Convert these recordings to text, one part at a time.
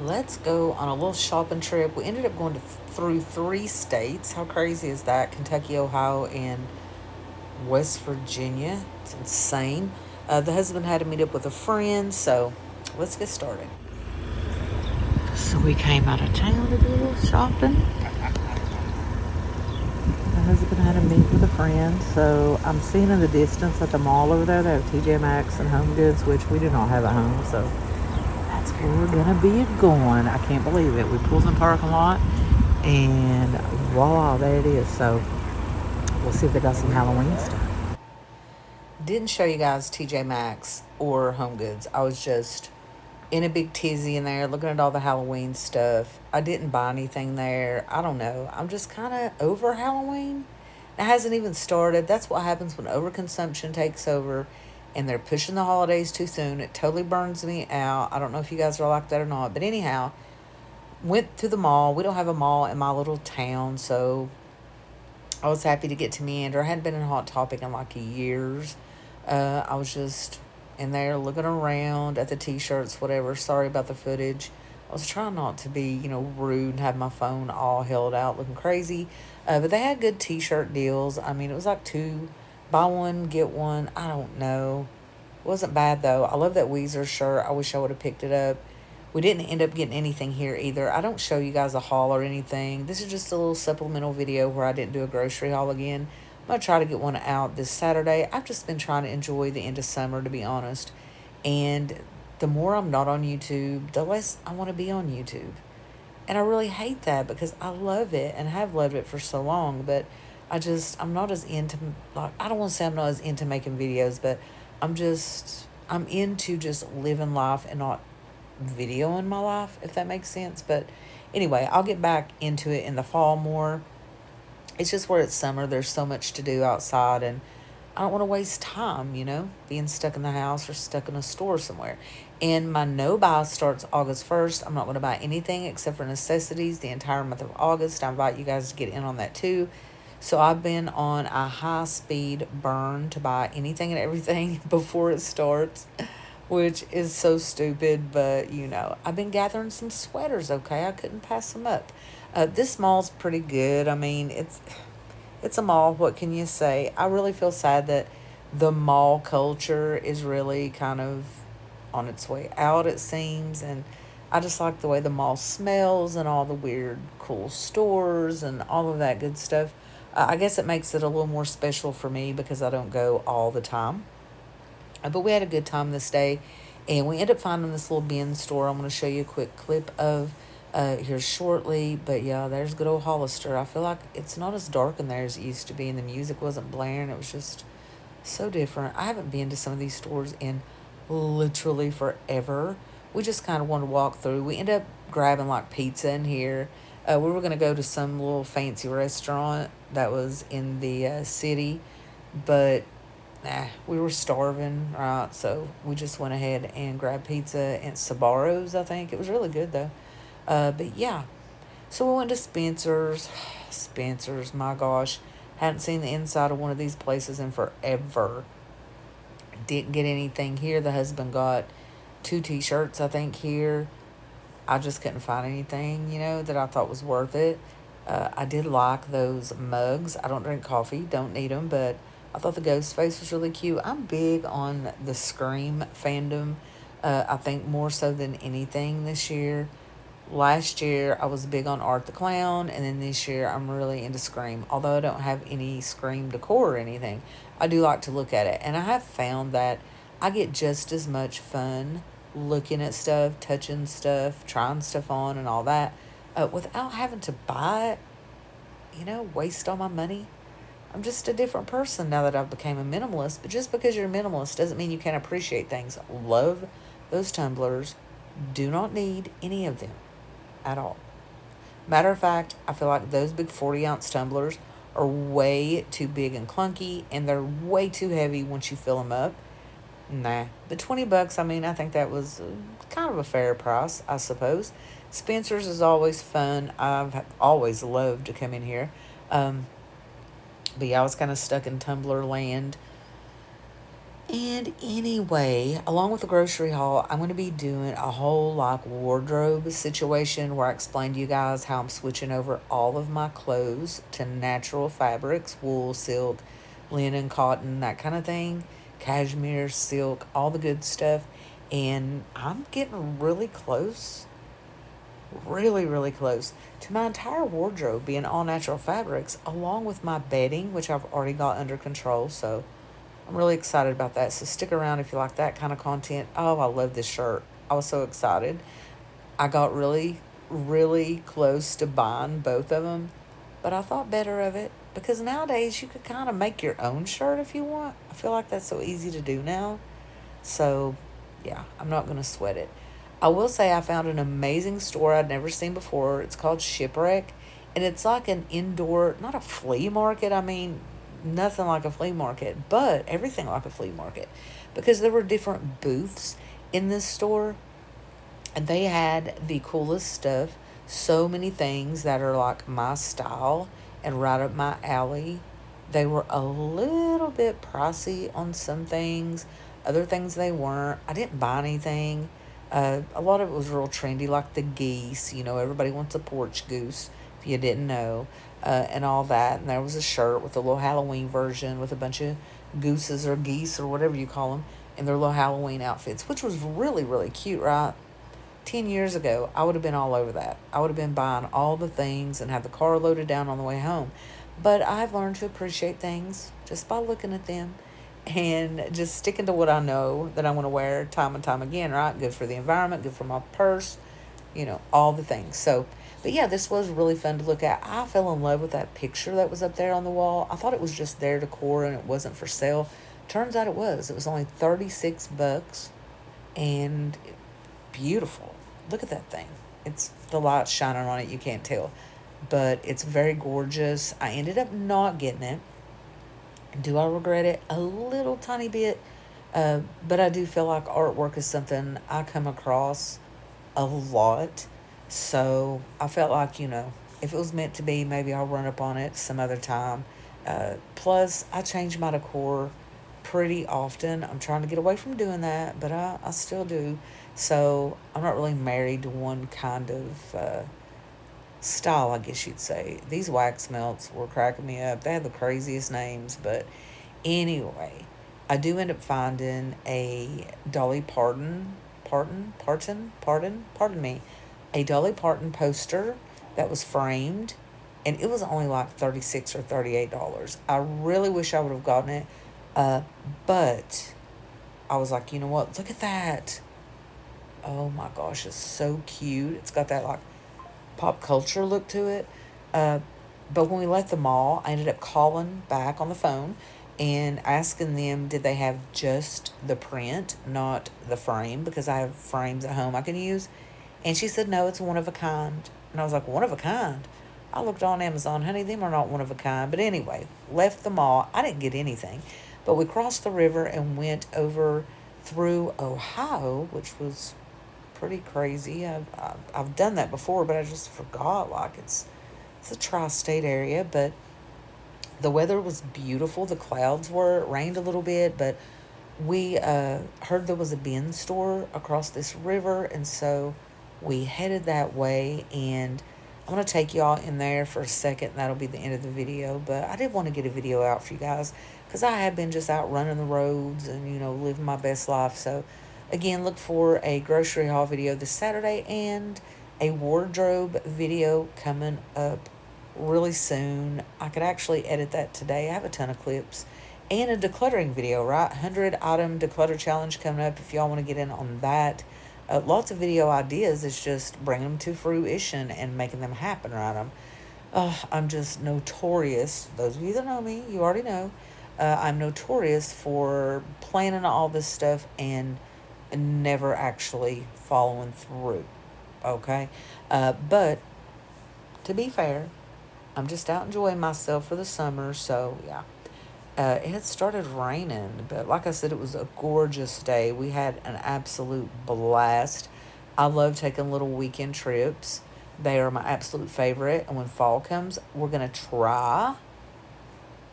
let's go on a little shopping trip. We ended up going through 3 states. How crazy is that? Kentucky, Ohio, and West Virginia. It's insane. The husband had to meet up with a friend, so let's get started. So we came out of town to do a little shopping. My husband had to meet with a friend, so I'm seeing in the distance at the mall over there, they have TJ Maxx and Home Goods, which we do not have at home, so that's where we're gonna be going. I can't believe it. We pulled in the parking lot, and voila, there it is. So we'll see if they got some Halloween stuff. Didn't show you guys TJ Maxx or Home Goods. I was just in a big tizzy in there looking at all the Halloween stuff. I didn't buy anything there. I don't know. I'm just kind of over Halloween. It hasn't even started. That's what happens when overconsumption takes over and they're pushing the holidays too soon. It totally burns me out. I don't know if you guys are like that or not. But anyhow, went to the mall. We don't have a mall in my little town, so I was happy to get to Meander. I hadn't been in Hot Topic in like years. I was just in there looking around at the t-shirts, whatever. Sorry about the footage. I was trying not to be, rude and have my phone all held out looking crazy. But they had good t-shirt deals. I mean, it was like two, buy one, get one. I don't know. It wasn't bad though. I love that Weezer shirt. I wish I would have picked it up. We didn't end up getting anything here either. I don't show you guys a haul or anything. This is just a little supplemental video where I didn't do a grocery haul again. I'm going to try to get one out this Saturday. I've just been trying to enjoy the end of summer, to be honest. And the more I'm not on YouTube, the less I want to be on YouTube. And I really hate that because I love it and have loved it for so long. But I'm not as into, like, I don't want to say I'm not as into making videos, but I'm into just living life and not videoing my life, if that makes sense. But anyway, I'll get back into it in the fall more. It's just where it's summer, there's so much to do outside, and I don't want to waste time, being stuck in the house or stuck in a store somewhere. And my no buy starts August 1st. I'm not going to buy anything except for necessities the entire month of August. I invite you guys to get in on that too. So I've been on a high speed burn to buy anything and everything before it starts, which is so stupid, but I've been gathering some sweaters, okay? I couldn't pass them up. This mall's pretty good. I mean, it's a mall. What can you say? I really feel sad that the mall culture is really kind of on its way out, it seems. And I just like the way the mall smells and all the weird, cool stores and all of that good stuff. I guess it makes it a little more special for me because I don't go all the time. But we had a good time this day, and we ended up finding this little bin store. I'm going to show you a quick clip of here shortly. But yeah, there's good old Hollister. I feel like it's not as dark in there as it used to be, and the music wasn't blaring. It was just so different. I haven't been to some of these stores in literally forever. We just kind of wanted to walk through. We ended up grabbing like pizza in here. We were going to go to some little fancy restaurant that was in the city, but we were starving, right? So we just went ahead and grabbed pizza and Sabaros, I think. It was really good, though. But yeah, so we went to Spencer's. Spencer's, my gosh. Hadn't seen the inside of one of these places in forever. Didn't get anything here. The husband got 2 t-shirts, I think, here. I just couldn't find anything, that I thought was worth it. I did like those mugs. I don't drink coffee, don't need them, but I thought the ghost face was really cute. I'm big on the Scream fandom. I think more so than anything this year. Last year, I was big on Art the Clown, and then this year, I'm really into Scream. Although I don't have any Scream decor or anything, I do like to look at it. And I have found that I get just as much fun looking at stuff, touching stuff, trying stuff on, and all that without having to buy it, waste all my money. I'm just a different person now that I've become a minimalist. But just because you're a minimalist doesn't mean you can't appreciate things. Love those tumblers. Do not need any of them at all. Matter of fact, I feel like those big 40-ounce tumblers are way too big and clunky, and they're way too heavy once you fill them up. Nah, but $20, I mean, I think that was kind of a fair price, I suppose. Spencer's is always fun. I've always loved to come in here. But yeah, I was kind of stuck in Tumblr land. And anyway, along with the grocery haul, I'm going to be doing a whole like wardrobe situation where I explain to you guys how I'm switching over all of my clothes to natural fabrics, wool, silk, linen, cotton, that kind of thing, cashmere, silk, all the good stuff. And I'm getting really close, really, really close to my entire wardrobe being all natural fabrics, along with my bedding, which I've already got under control. So I'm really excited about that. So stick around if you like that kind of content. Oh, I love this shirt. I was so excited. I got really, really close to buying both of them, but I thought better of it because nowadays you could kind of make your own shirt if you want. I feel like that's so easy to do now. So, yeah, I'm not going to sweat it. I will say I found an amazing store I'd never seen before. It's called Shipwreck, and it's like an indoor, not a flea market. I mean, nothing like a flea market, but everything like a flea market because there were different booths in this store and they had the coolest stuff. So many things that are like my style and right up my alley. They were a little bit pricey on some things, other things they weren't. I didn't buy anything. A lot of it was real trendy, like the geese. You know, everybody wants a porch goose, if you didn't know, and all that. And there was a shirt with a little Halloween version with a bunch of gooses or geese or whatever you call them in their little Halloween outfits, which was really, really cute, right? 10 years ago, I would have been all over that. I would have been buying all the things and had the car loaded down on the way home. But I've learned to appreciate things just by looking at them and just sticking to what I know that I want to wear time and time again, right? Good for the environment, good for my purse, all the things. So, but yeah, this was really fun to look at. I fell in love with that picture that was up there on the wall. I thought it was just there decor and it wasn't for sale. Turns out it was. It was only 36 bucks and beautiful. Look at that thing. It's the light shining on it. You can't tell, but it's very gorgeous. I ended up not getting it. Do I regret it? A little tiny bit, but I do feel like artwork is something I come across a lot. So I felt like, if it was meant to be, maybe I'll run up on it some other time. Plus, I change my decor pretty often. I'm trying to get away from doing that, but I still do. So I'm not really married to one kind of style, I guess you'd say. These wax melts were cracking me up. They had the craziest names, but anyway, I do end up finding a Dolly pardon me, a Dolly Parton poster that was framed, and it was only like $36 or $38. I really wish I would have gotten it, uh, but I was like, you know what? Look at that. Oh my gosh, it's so cute. It's got that like pop culture look to it. Uh, but when we left the mall, I ended up calling back on the phone and asking them did they have just the print, not the frame, because I have frames at home I can use. And she said, no, it's one of a kind. And I was like, one of a kind? I looked on Amazon, honey, them are not one of a kind. But anyway, left the mall. I didn't get anything. But we crossed the river and went over through Ohio, which was pretty crazy. I've done that before, but I just forgot. Like it's a tri-state area, but the weather was beautiful. The clouds were. It rained a little bit, but we heard there was a bin store across this river, and so we headed that way. And I'm gonna take y'all in there for a second. And that'll be the end of the video. But I did want to get a video out for you guys because I have been just out running the roads and living my best life. So again, look for a grocery haul video this Saturday and a wardrobe video coming up really soon. I could actually edit that today. I have a ton of clips and a decluttering video, right? 100 item declutter challenge coming up if y'all want to get in on that. Lots of video ideas. It's just bringing them to fruition and making them happen, right? I'm just notorious. Those of you that know me, you already know. I'm notorious for planning all this stuff and never actually following through. Okay? But to be fair, I'm just out enjoying myself for the summer. So, yeah. It had started raining, but like I said, it was a gorgeous day. We had an absolute blast. I love taking little weekend trips. They are my absolute favorite. And when fall comes, we're going to try.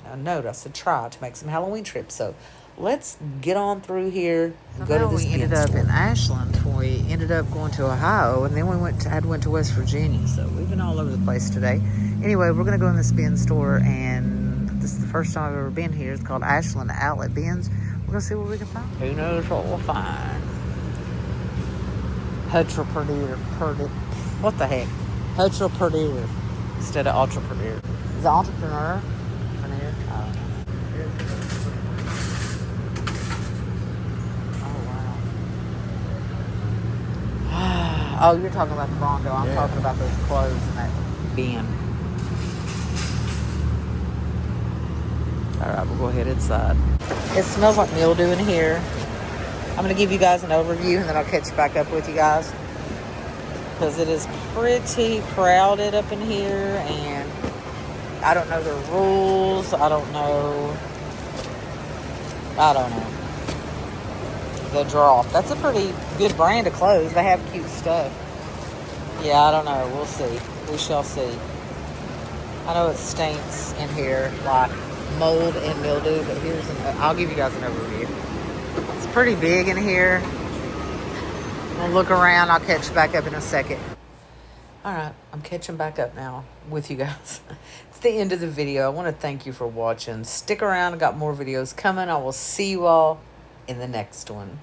Now, note, I said try to make some Halloween trips. So, let's get on through here and So go to now this we bin ended up store. in Ashland. We ended up going to Ohio, and then we went to West Virginia. So we've been all over the place today. Anyway, we're gonna go in this bin store, and this is the first time I've ever been here. It's called Ashland Outlet Bins. We're gonna see what we can find. Who knows what we'll find? What the heck? Entrepreneur instead of entrepreneur. Is it entrepreneur? Entrepreneur? Oh. Oh, wow. Oh, you're talking about the Bronco. I'm talking about those clothes in that bin. All right, we'll go ahead inside. It smells like mildew in here. I'm going to give you guys an overview, and then I'll catch back up with you guys. Because it is pretty crowded up in here, and I don't know the rules. I don't know. The Drop. That's a pretty good brand of clothes. They have cute stuff. Yeah, I don't know. We'll see. We shall see. I know it stinks in here like mold and mildew, but I'll give you guys an overview. It's pretty big in here. I'll look around. I'll catch back up in a second. All right, I'm catching back up now with you guys. It's the end of the video. I want to thank you for watching. Stick around. I got more videos coming. I will see you all in the next one.